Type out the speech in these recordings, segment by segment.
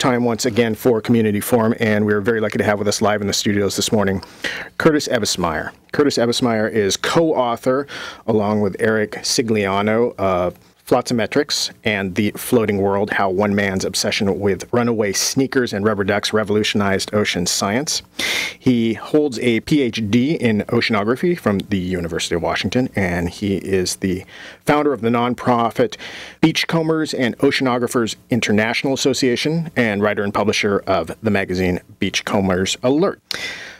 time once again for Community Forum, and we're very lucky to have with us live in the studios this morning Curtis Ebbesmeyer. Curtis Ebbesmeyer is co-author, along with Eric Sigliano, of Flotsametrics and The Floating World, How One Man's Obsession with Runaway Sneakers and Rubber Ducks Revolutionized Ocean Science. He holds a PhD in Oceanography from the University of Washington, and he is the founder of the nonprofit Beachcombers and Oceanographers International Association and writer and publisher of the magazine Beachcombers Alert.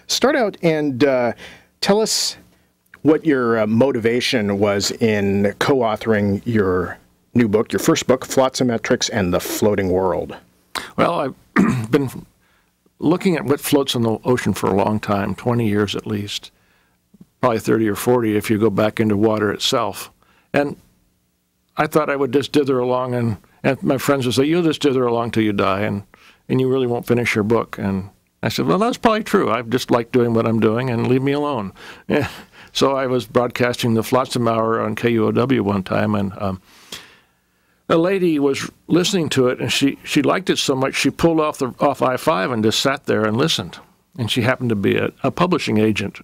Start out and tell us what your motivation was in co-authoring your new book, your first book, Flotsametrics and the Floating World. Well, I've been looking at what floats on the ocean for a long time, 20 years at least, probably 30 or 40 if you go back into water itself. And I thought I would just dither along, and my friends would say, you'll just dither along till you die, and you really won't finish your book. And I said, well, that's probably true. I just like doing what I'm doing, and leave me alone. Yeah. So I was broadcasting the Flotsam Hour on KUOW one time, and a lady was listening to it, and she liked it so much she pulled off I-5 and just sat there and listened. And she happened to be a publishing agent.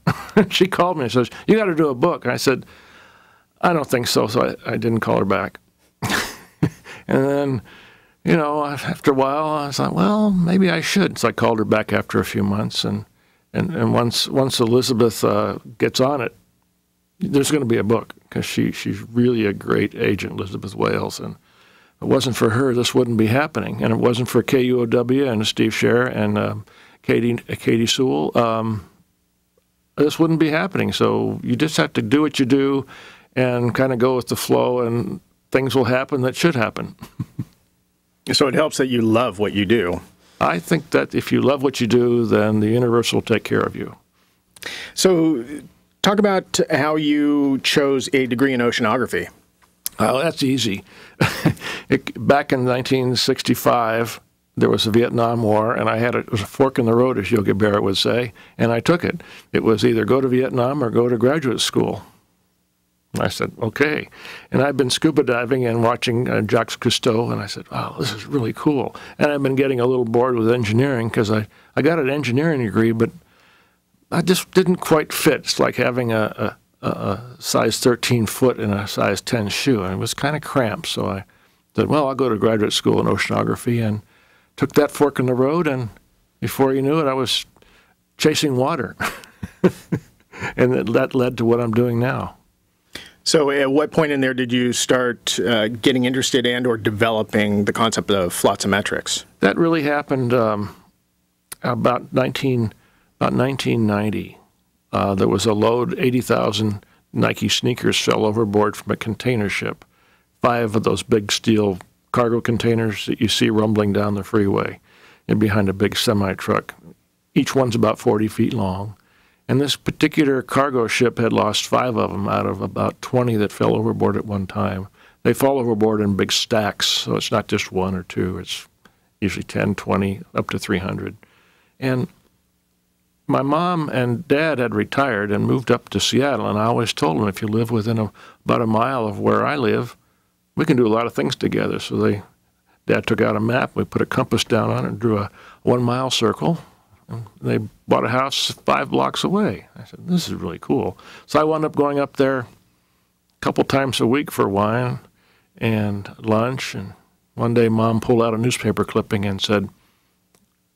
She called me and says, you got to do a book. And I said, I don't think so, so I didn't call her back. And then, you know, after a while, I thought, well, maybe I should. So I called her back after a few months, and once Elizabeth gets on it, there's going to be a book, because she's really a great agent, Elizabeth Wales, and if it wasn't for her, this wouldn't be happening, and it wasn't for KUOW and Steve Scher and Katie Sewell, this wouldn't be happening. So you just have to do what you do and kind of go with the flow, and things will happen that should happen. So it helps that you love what you do. I think that if you love what you do, then the universe will take care of you. So talk about how you chose a degree in oceanography. Well, that's easy. Back in 1965, there was the Vietnam War, and it was a fork in the road, as Yogi Berra would say, and I took it. It was either go to Vietnam or go to graduate school. I said, okay. And I've been scuba diving and watching Jacques Cousteau, and I said, wow, this is really cool. And I've been getting a little bored with engineering, because I got an engineering degree, but I just didn't quite fit. It's like having a size 13 foot in a size 10 shoe, and it was kind of cramped. So I said, well, I'll go to graduate school in oceanography, and took that fork in the road, and before you knew it, I was chasing water. And that led to what I'm doing now. So at what point in there did you start getting interested in or developing the concept of flotsametrics? That really happened about 1990. There was a load, 80,000 Nike sneakers fell overboard from a container ship. 5 of those big steel cargo containers that you see rumbling down the freeway and behind a big semi-truck. Each one's about 40 feet long. And this particular cargo ship had lost 5 of them out of about 20 that fell overboard at one time. They fall overboard in big stacks, so it's not just 1 or 2. It's usually 10, 20, up to 300. And my mom and dad had retired and moved up to Seattle, and I always told them, if you live within about a mile of where I live, we can do a lot of things together. So Dad took out a map, we put a compass down on it and drew a 1-mile circle. And they bought a house 5 blocks away. I said, this is really cool. So I wound up going up there a couple times a week for wine and lunch. And one day Mom pulled out a newspaper clipping and said,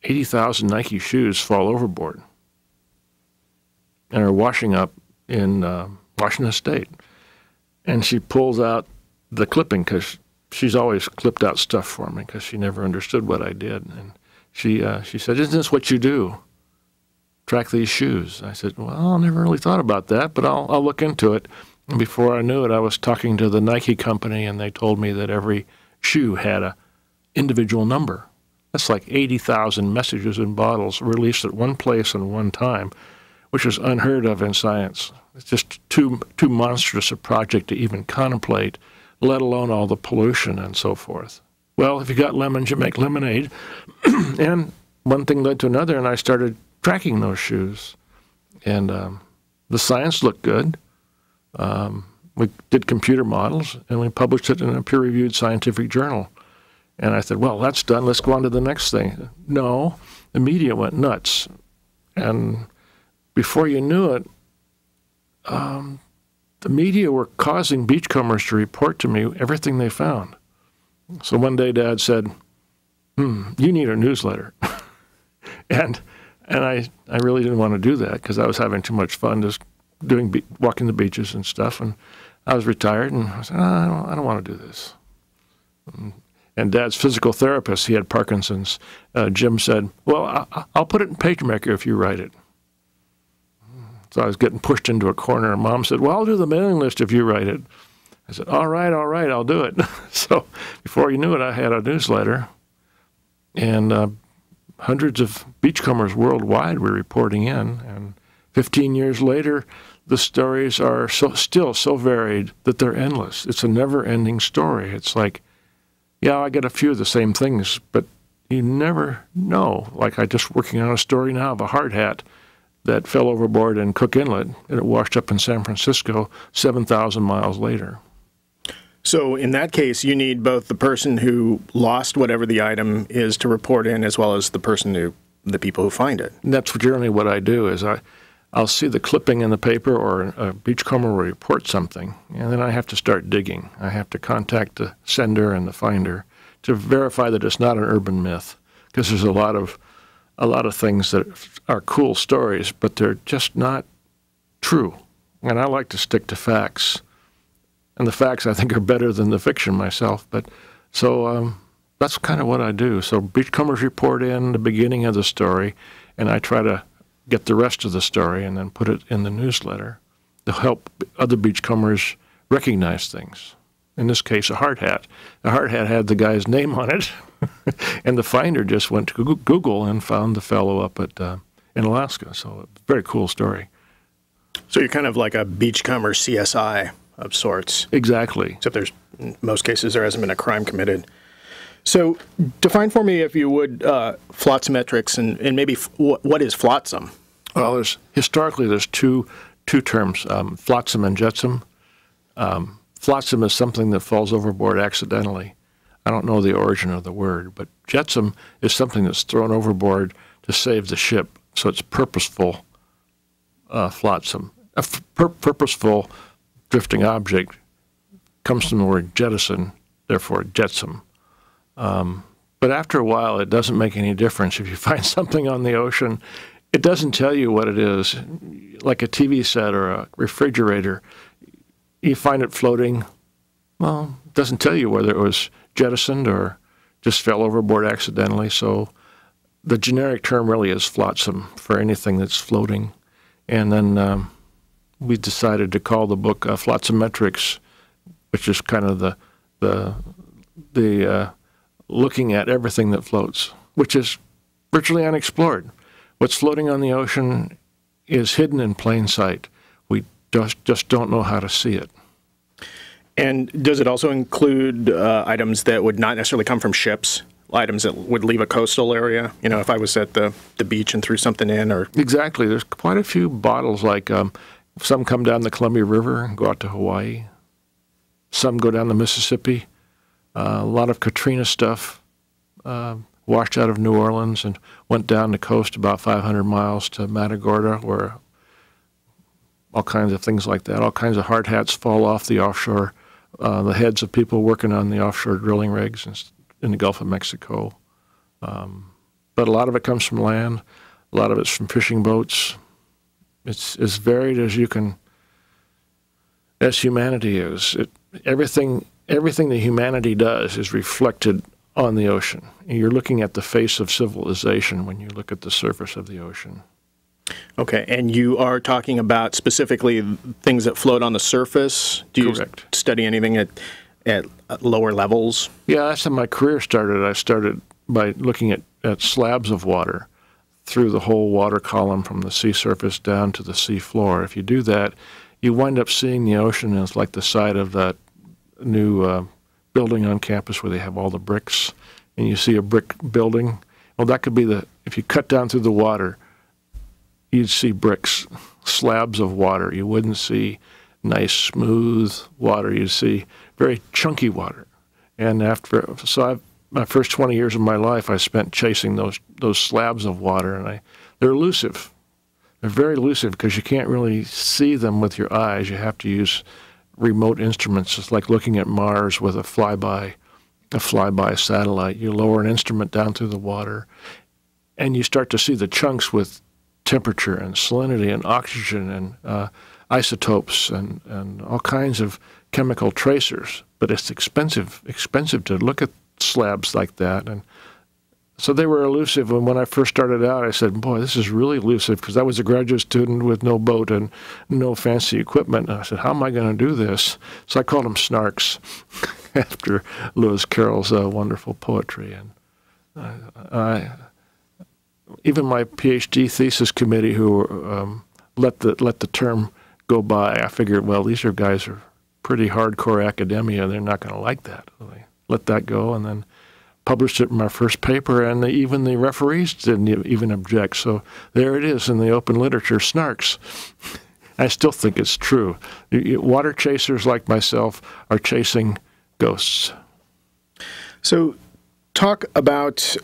80,000 Nike shoes fall overboard and are washing up in Washington State. And she pulls out the clipping, because she's always clipped out stuff for me, because she never understood what I did. And she said, isn't this what you do? Track these shoes. I said, well, I never really thought about that, but I'll look into it. And before I knew it, I was talking to the Nike company, and they told me that every shoe had an individual number. That's like 80,000 messages in bottles released at one place and one time, which is unheard of in science. It's just too monstrous a project to even contemplate, let alone all the pollution and so forth. Well, if you got lemons, you make lemonade. And one thing led to another, and I started tracking those shoes. And the science looked good. We did computer models, and we published it in a peer-reviewed scientific journal. And I said, well, that's done. Let's go on to the next thing. No, the media went nuts. And before you knew it, the media were causing beachcombers to report to me everything they found. So one day Dad said, you need a newsletter. and I really didn't want to do that because I was having too much fun just walking the beaches and stuff. And I was retired, and I said, I don't want to do this. And Dad's physical therapist, he had Parkinson's, Jim said, well, I'll put it in PageMaker if you write it. So I was getting pushed into a corner, and Mom said, well, I'll do the mailing list if you write it. I said, all right, I'll do it. So before you knew it, I had a newsletter, and hundreds of beachcombers worldwide were reporting in. And 15 years later, the stories are still so varied that they're endless. It's a never-ending story. It's like, yeah, I get a few of the same things, but you never know. Like I just working on a story now of a hard hat that fell overboard in Cook Inlet, and it washed up in San Francisco 7,000 miles later. So in that case, you need both the person who lost whatever the item is to report in, as well as the people who find it. And that's generally what I do. Is I'll see the clipping in the paper, or a beachcomber will report something, and then I have to start digging. I have to contact the sender and the finder to verify that it's not an urban myth, because there's a lot of things that are cool stories, but they're just not true. And I like to stick to facts. And the facts, I think, are better than the fiction myself. But so that's kind of what I do. So beachcombers report in the beginning of the story, and I try to get the rest of the story and then put it in the newsletter to help other beachcombers recognize things. In this case, a hard hat. The hard hat had the guy's name on it, and the finder just went to Google and found the fellow up in Alaska. So a very cool story. So you're kind of like a Beachcomber CSI of sorts. Exactly. Except in most cases, there hasn't been a crime committed. So define for me, if you would, Flotsametrics, and maybe what is flotsam? Well, historically there's two terms, flotsam and jetsam. Flotsam is something that falls overboard accidentally. I don't know the origin of the word, but jetsam is something that's thrown overboard to save the ship. So it's purposeful flotsam. A purposeful drifting object comes from the word jettison, therefore jetsam. But after a while, it doesn't make any difference. If you find something on the ocean, it doesn't tell you what it is. Like a TV set or a refrigerator, you find it floating, well, it doesn't tell you whether it was jettisoned or just fell overboard accidentally. So the generic term really is flotsam for anything that's floating. And then we decided to call the book Flotsametrics, which is kind of the looking at everything that floats, which is virtually unexplored. What's floating on the ocean is hidden in plain sight. We just don't know how to see it. And does it also include items that would not necessarily come from ships, items that would leave a coastal area? You know, if I was at the beach and threw something in, or... Exactly. There's quite a few bottles, like some come down the Columbia River and go out to Hawaii. Some go down the Mississippi. A lot of Katrina stuff washed out of New Orleans and went down the coast about 500 miles to Matagorda, where all kinds of things like that, all kinds of hard hats fall off the offshore, the heads of people working on the offshore drilling rigs in the Gulf of Mexico. But a lot of it comes from land. A lot of it's from fishing boats. It's as varied as humanity is. Everything that humanity does is reflected on the ocean. You're looking at the face of civilization when you look at the surface of the ocean. Okay, and you are talking about specifically things that float on the surface? Do you Correct. Study anything at lower levels? Yeah, that's how my career started. I started by looking at slabs of water through the whole water column from the sea surface down to the sea floor. If you do that, you wind up seeing the ocean as like the side of that new building on campus where they have all the bricks, and you see a brick building. Well, that could be if you cut down through the water, you'd see bricks, slabs of water. You wouldn't see nice, smooth water. You'd see very chunky water. And so my first 20 years of my life I spent chasing those slabs of water, and they're elusive. They're very elusive because you can't really see them with your eyes. You have to use remote instruments. It's like looking at Mars with a flyby satellite. You lower an instrument down through the water, and you start to see the chunks with temperature and salinity and oxygen and isotopes and all kinds of chemical tracers. But it's expensive to look at slabs like that. And so they were elusive. And when I first started out, I said, boy, this is really elusive, because I was a graduate student with no boat and no fancy equipment. And I said, how am I going to do this? So I called them snarks after Lewis Carroll's wonderful poetry. And even my PhD thesis committee, who let the term go by, I figured, well, these are guys who are pretty hardcore academia. They're not going to like that. So they let that go, and then published it in my first paper, and even the referees didn't even object. So there it is in the open literature, snarks. I still think it's true. Water chasers like myself are chasing ghosts. So talk about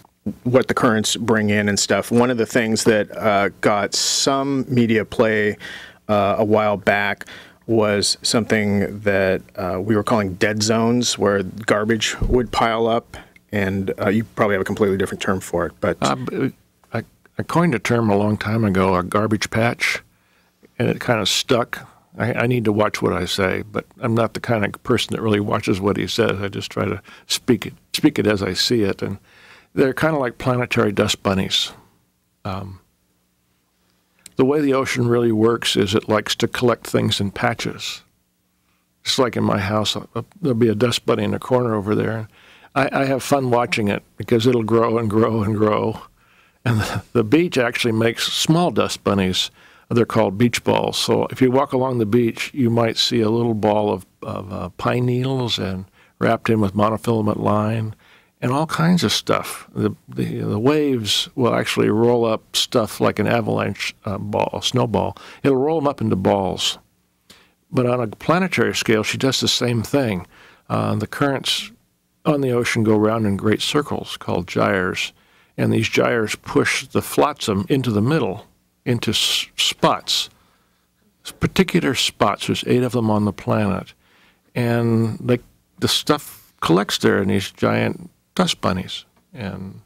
what the currents bring in and stuff. One of the things that got some media play a while back was something that we were calling dead zones, where garbage would pile up. And you probably have a completely different term for it. But I coined a term a long time ago, a garbage patch, and it kind of stuck. I need to watch what I say, but I'm not the kind of person that really watches what he says. I just try to speak it as I see it. And they're kind of like planetary dust bunnies. The way the ocean really works is it likes to collect things in patches. Just like in my house, there'll be a dust bunny in a corner over there. I have fun watching it because it'll grow and grow and grow. And the beach actually makes small dust bunnies. They're called beach balls. So if you walk along the beach, you might see a little ball of pine needles and wrapped in with monofilament line and all kinds of stuff. The waves will actually roll up stuff like an avalanche ball, snowball. It'll roll them up into balls. But on a planetary scale, she does the same thing. The currents on the ocean go around in great circles called gyres, and these gyres push the flotsam into the middle, into spots, particular spots. There's 8 of them on the planet, and the stuff collects there in these giant dust bunnies, and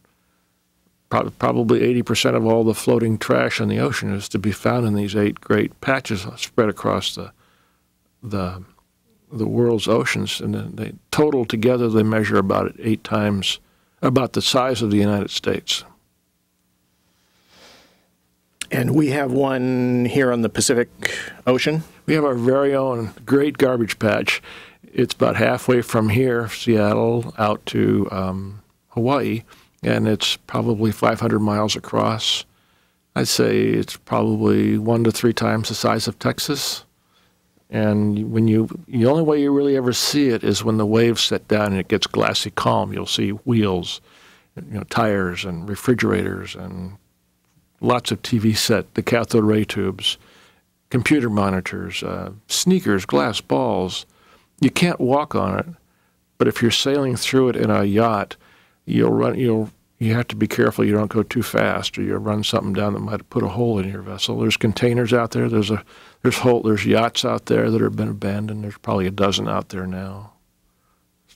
probably 80% of all the floating trash in the ocean is to be found in these 8 great patches spread across the world's oceans, and then they total together, they measure about 8 times, about the size of the United States. And we have one here on the Pacific Ocean? We have our very own great garbage patch. It's about halfway from here, Seattle, out to Hawaii, and it's probably 500 miles across. I'd say it's probably 1 to 3 times the size of Texas. And the only way you really ever see it is when the waves set down and it gets glassy calm. You'll see wheels, tires and refrigerators and lots of TV set, the cathode ray tubes, computer monitors, sneakers, glass balls. You can't walk on it, but if you're sailing through it in a yacht, you have to be careful you don't go too fast, or you'll run something down that might put a hole in your vessel. There's containers out there. There's yachts out there that have been abandoned. There's probably a dozen out there now.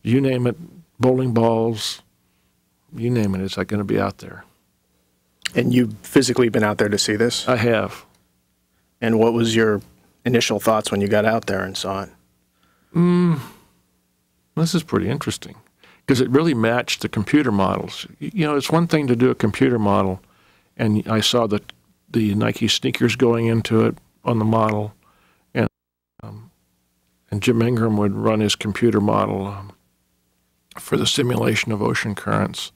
You name it, bowling balls, you name it, it's going to be out there. And you've physically been out there to see this? I have. And what was your initial thoughts when you got out there and saw it? This is pretty interesting, because it really matched the computer models. It's one thing to do a computer model, and I saw the Nike sneakers going into it on the model, and Jim Ingram would run his computer model for the simulation of ocean currents.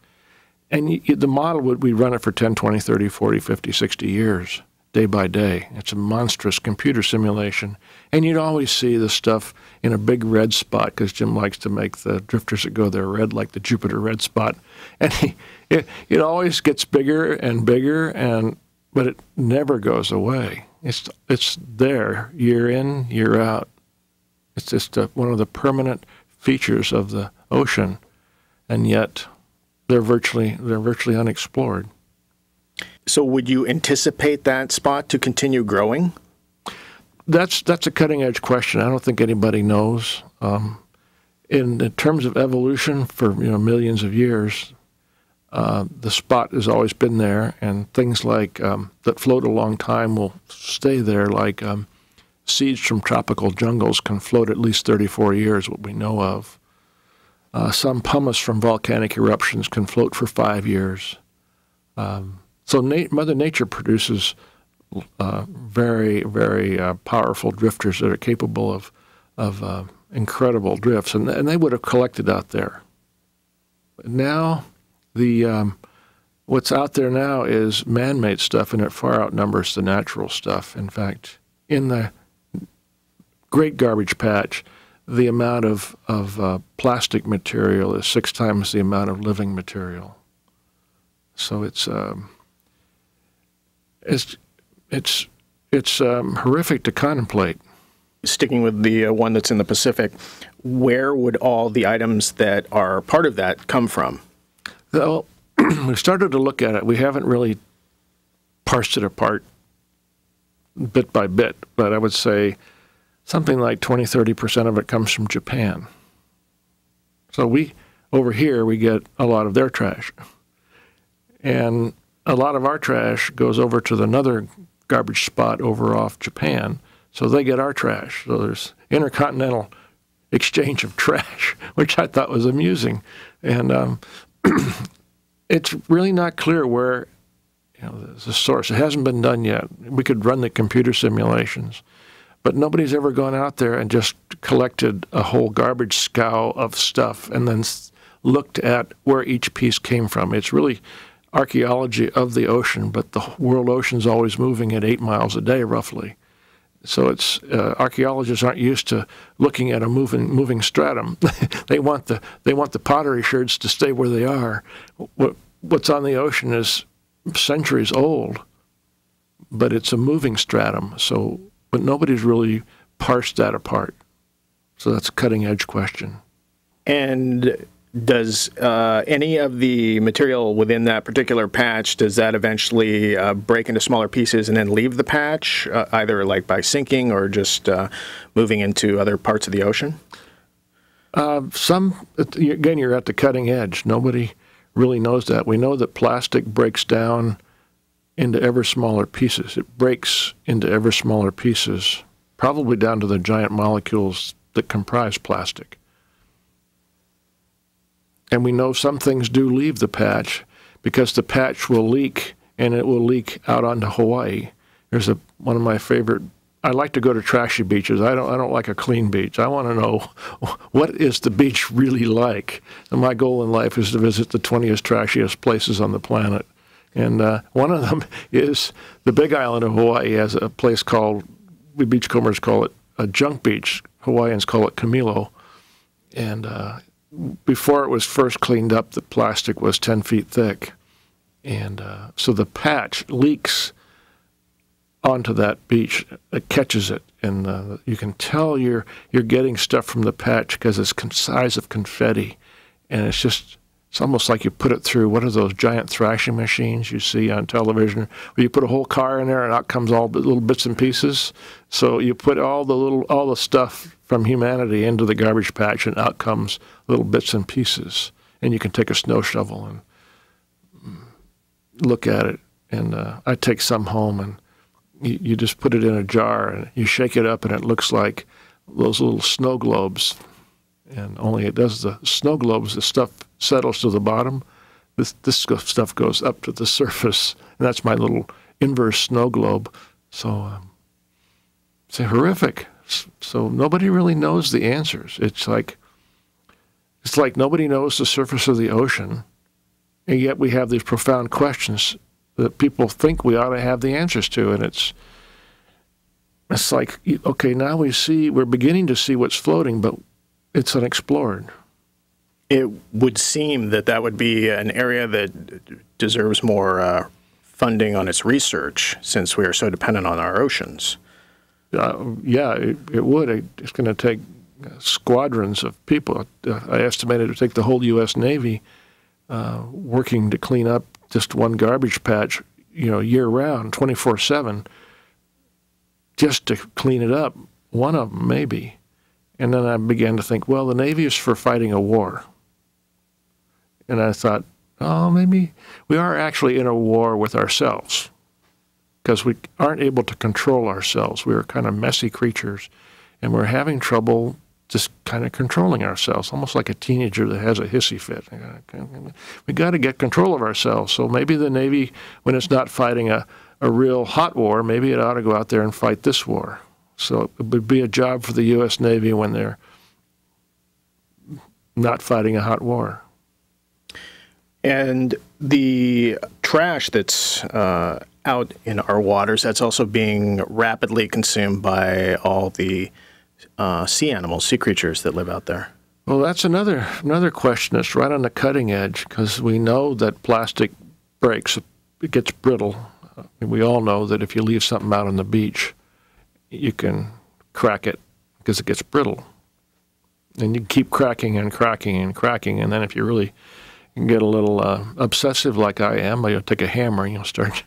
And the model we run it for 10, 20, 30, 40, 50, 60 years, day by day. It's a monstrous computer simulation. And you'd always see the stuff in a big red spot, because Jim likes to make the drifters that go there red, like the Jupiter red spot. And it always gets bigger and bigger, but it never goes away. It's there year in, year out. It's just one of the permanent features of the ocean. And yet they're virtually unexplored. So would you anticipate that spot to continue growing? That's a cutting edge question. I don't think anybody knows. In terms of evolution, for millions of years, the spot has always been there, and things like that float a long time will stay there. Like seeds from tropical jungles can float at least 34 years, what we know of. Some pumice from volcanic eruptions can float for 5 years. So Mother Nature produces very, very powerful drifters that are capable of incredible drifts, and they would have collected out there. But now, what's out there now is man-made stuff, and it far outnumbers the natural stuff. In fact, in the Great Garbage Patch, the amount of plastic material is 6 times the amount of living material. So it's horrific to contemplate. Sticking with the one that's in the Pacific, where would all the items that are part of that come from? Well, we started to look at it. We haven't really parsed it apart bit by bit, but I would say something like 20–30% of it comes from Japan. So over here, we get a lot of their trash. And a lot of our trash goes over to another garbage spot over off Japan, so they get our trash. So there's intercontinental exchange of trash, which I thought was amusing. And it's really not clear where there's a source. It hasn't been done yet. We could run the computer simulations, but nobody's ever gone out there and just collected a whole garbage scow of stuff and then looked at where each piece came from. It's really archaeology of the ocean, but the world ocean's always moving at 8 miles a day, roughly. So it's archaeologists aren't used to looking at a moving stratum. They want the pottery sherds to stay where they are. What's on the ocean is centuries old, but it's a moving stratum. But nobody's really parsed that apart. So that's a cutting edge question. And does any of the material within that particular patch, does that eventually break into smaller pieces and then leave the patch, either like by sinking or just moving into other parts of the ocean? Again, you're at the cutting edge. Nobody really knows that. We know that plastic breaks down into ever smaller pieces. It breaks into ever smaller pieces, probably down to the giant molecules that comprise plastic. And we know some things do leave the patch because the patch will leak, and it will leak out onto Hawaii. There's one of my favorite. I like to go to trashy beaches. I don't like a clean beach. I want to know what is the beach really like. And my goal in life is to visit the 20th trashiest places on the planet. And one of them is the Big Island of Hawaii has a place called, we beachcombers call it a junk beach. Hawaiians call it Camilo. And before it was first cleaned up, the plastic was 10 feet thick. And so the patch leaks onto that beach. It catches it. And you can tell you're getting stuff from the patch because it's the size of confetti. And it's almost like you put it through, what are those giant thrashing machines you see on television, where you put a whole car in there and out comes all the little bits and pieces. So you put all the stuff from humanity into the garbage patch, and out comes little bits and pieces. And you can take a snow shovel and look at it. And I take some home, and you just put it in a jar, and you shake it up, and it looks like those little snow globes. And only it does the snow globes, the stuff settles to the bottom. This stuff goes up to the surface, and that's my little inverse snow globe. So it's horrific. So nobody really knows the answers. It's like nobody knows the surface of the ocean, and yet we have these profound questions that people think we ought to have the answers to, and it's like, okay, now we're beginning to see what's floating, but it's unexplored. It would seem that would be an area that deserves more funding on its research, since we are so dependent on our oceans. Yeah, it would. It's going to take squadrons of people. I estimated it would take the whole U.S. Navy working to clean up just one garbage patch, year-round, 24/7, just to clean it up, one of them maybe. And then I began to think, well, the Navy is for fighting a war. And I thought, oh, maybe we are actually in a war with ourselves because we aren't able to control ourselves. We are kind of messy creatures, and we're having trouble just kind of controlling ourselves, almost like a teenager that has a hissy fit. We got to get control of ourselves. So maybe the Navy, when it's not fighting a real hot war, maybe it ought to go out there and fight this war. So it would be a job for the U.S. Navy when they're not fighting a hot war. And the trash that's out in our waters, that's also being rapidly consumed by all the sea animals, sea creatures that live out there. Well, that's another question that's right on the cutting edge, because we know that plastic breaks, it gets brittle. We all know that if you leave something out on the beach, you can crack it because it gets brittle. And you keep cracking and cracking and cracking, and then if you really get a little obsessive like I am, you'll take a hammer and you'll start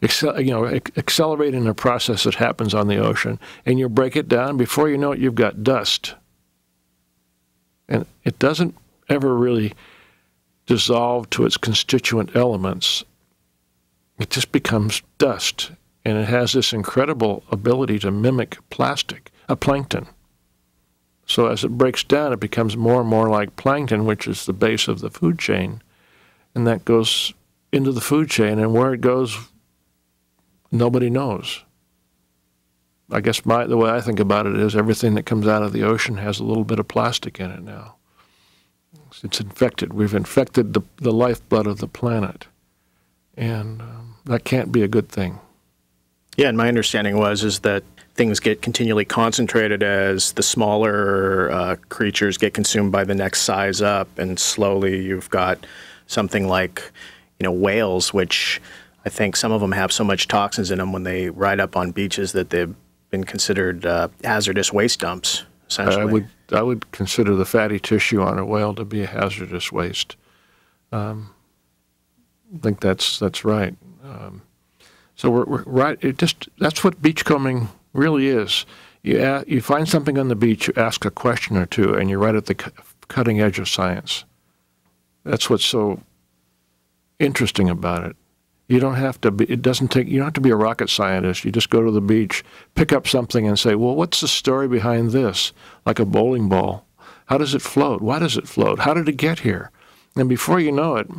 accelerating the process that happens on the ocean, and you'll break it down. Before you know it, you've got dust. And it doesn't ever really dissolve to its constituent elements. It just becomes dust, and it has this incredible ability to mimic plastic, plankton. So as it breaks down, it becomes more and more like plankton, which is the base of the food chain, and that goes into the food chain, and where it goes, nobody knows. I guess the way I think about it is everything that comes out of the ocean has a little bit of plastic in it now. It's infected. We've infected the lifeblood of the planet, and that can't be a good thing. Yeah, and my understanding is that things get continually concentrated as the smaller creatures get consumed by the next size up, and slowly you've got something like, whales, which I think some of them have so much toxins in them when they ride up on beaches that they've been considered hazardous waste dumps, essentially. I would consider the fatty tissue on a whale to be a hazardous waste. I think that's right. So we're right. That's what beachcombing really is. You find something on the beach, you ask a question or two, and you're right at the cutting edge of science. That's what's so interesting about it. You don't have to be. You don't have to be a rocket scientist. You just go to the beach, pick up something, and say, "Well, what's the story behind this?" Like a bowling ball. How does it float? Why does it float? How did it get here? And before you know it,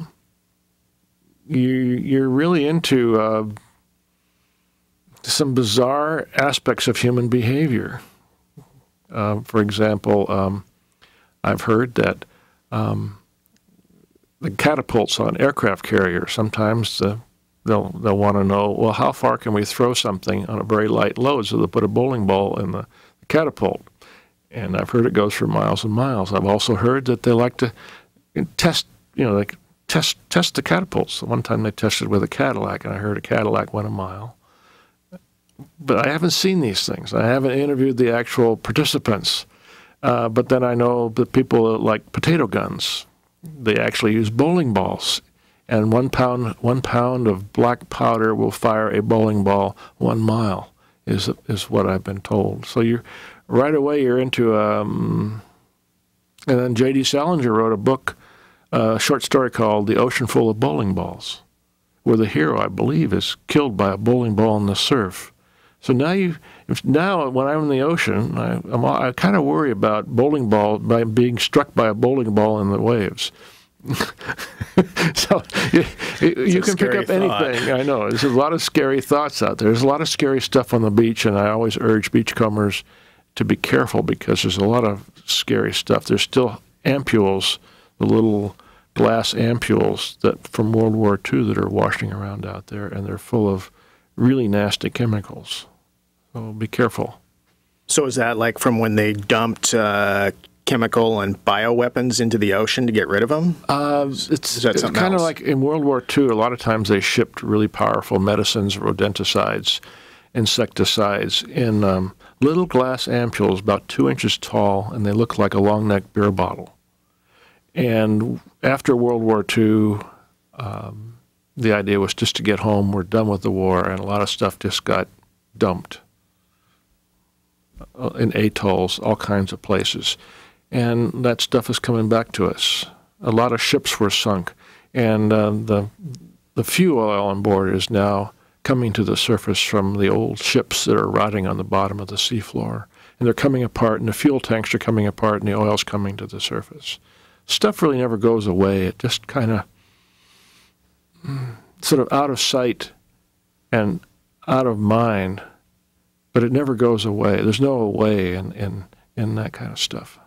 you're really into some bizarre aspects of human behavior. For example, I've heard that the catapults on aircraft carriers, sometimes they'll want to know, well, how far can we throw something on a very light load? So they'll put a bowling ball in the catapult. And I've heard it goes for miles and miles. I've also heard that they like to test, test the catapults. One time they tested with a Cadillac, and I heard a Cadillac went a mile. But I haven't seen these things. I haven't interviewed the actual participants. But then I know the people that like potato guns. They actually use bowling balls. And 1 pound of black powder will fire a bowling ball 1 mile, is what I've been told. So right away you're into, and then J.D. Salinger wrote a book, a short story called The Ocean Full of Bowling Balls, where the hero, I believe, is killed by a bowling ball in the surf. So now when I'm in the ocean, I kind of worry about bowling ball by being struck by a bowling ball in the waves. So you can pick up anything. I know. There's a lot of scary thoughts out there. There's a lot of scary stuff on the beach, and I always urge beachcombers to be careful because there's a lot of scary stuff. There's still ampules, the little glass ampules from World War II that are washing around out there, and they're full of really nasty chemicals. So be careful. So is that like from when they dumped chemical and bioweapons into the ocean to get rid of them? It's kind of like in World War II, a lot of times they shipped really powerful medicines, rodenticides, insecticides in little glass ampules about 2 inches tall, and they look like a long-neck beer bottle. And after World War II, the idea was just to get home. We're done with the war, and a lot of stuff just got dumped in atolls, all kinds of places. And that stuff is coming back to us. A lot of ships were sunk, and the fuel oil on board is now coming to the surface from the old ships that are rotting on the bottom of the seafloor. And they're coming apart, and the fuel tanks are coming apart, and the oil's coming to the surface. Stuff really never goes away. It just kind of sort of out of sight and out of mind, but it never goes away. There's no away in that kind of stuff.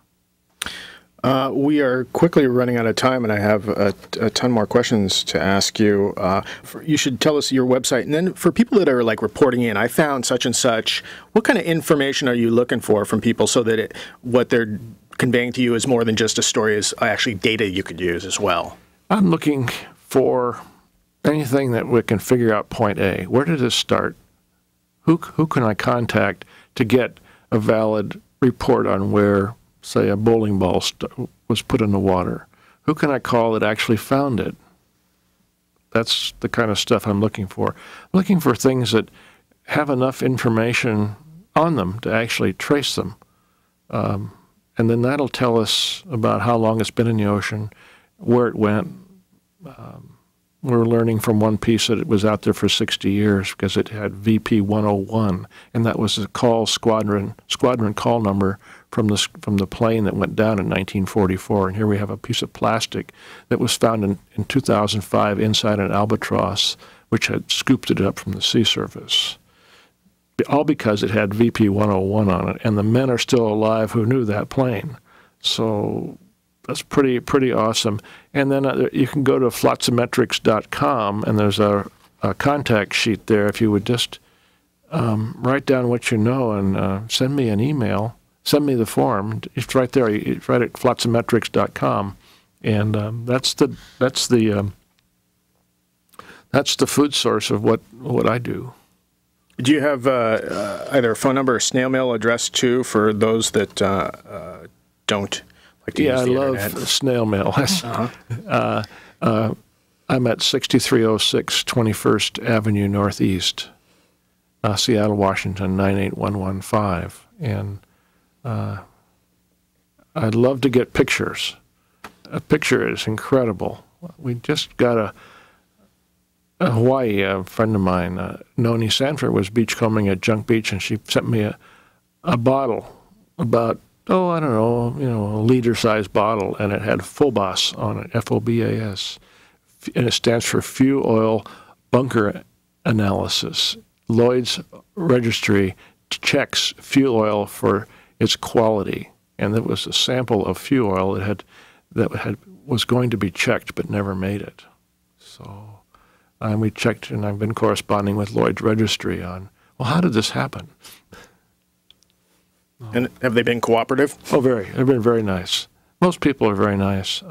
We are quickly running out of time, and I have a ton more questions to ask you. You should tell us your website. And then for people that are like reporting in, I found such and such, what kind of information are you looking for from people so that what they're conveying to you is more than just a story, is actually data you could use as well? I'm looking for anything that we can figure out point A. Where did this start? Who can I contact to get a valid report on where, say, a bowling ball was put in the water? Who can I call that actually found it? That's the kind of stuff I'm looking for. I'm looking for things that have enough information on them to actually trace them. And then that'll tell us about how long it's been in the ocean, where it went. We're learning from one piece that it was out there for 60 years because it had VP 101, and that was the squadron call number from the plane that went down in 1944. And here we have a piece of plastic that was found in 2005 inside an albatross, which had scooped it up from the sea surface. All because it had VP 101 on it, and the men are still alive who knew that plane. So that's pretty awesome. And then you can go to Flotsametrics.com, and there's a contact sheet there. If you would just write down what you know and send me an email, send me the form. It's right there. It's right at Flotsametrics.com, and that's the food source of what I do. Do you have either a phone number or snail mail address too for those that don't like to use the internet? I love snail mail. I'm at 6306 21st Avenue Northeast, Seattle, Washington, 98115. And I'd love to get pictures. A picture is incredible. We just got a Hawaii friend of mine, Noni Sanford, was beachcombing at Junk Beach, and she sent me a bottle about, I don't know, a liter-sized bottle, and it had FOBAS on it, F-O-B-A-S, and it stands for Fuel Oil Bunker Analysis. Lloyd's Registry checks fuel oil for its quality, and it was a sample of fuel oil that was going to be checked but never made it. So. And we checked, and I've been corresponding with Lloyd's Registry on, well, how did this happen? And have they been cooperative? Oh, very. They've been very nice. Most people are very nice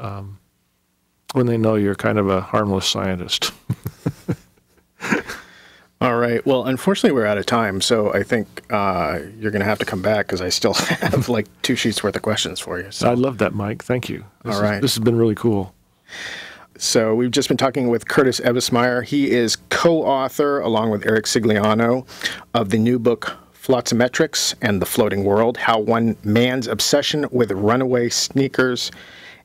when they know you're kind of a harmless scientist. All right. Well, unfortunately, we're out of time, so I think you're going to have to come back because I still have like 2 sheets worth of questions for you. So. I love that, Mike. Thank you. This has been really cool. So we've just been talking with Curtis Ebbesmeyer. He is co-author, along with Eric Sigliano, of the new book, Flotsametrics and the Floating World, How One Man's Obsession with Runaway Sneakers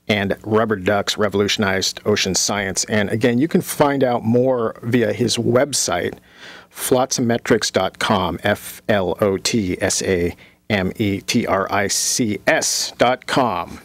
and Rubber Ducks Revolutionized Ocean Science. And again, you can find out more via his website, Flotsametrics.com, Flotsametrics.com.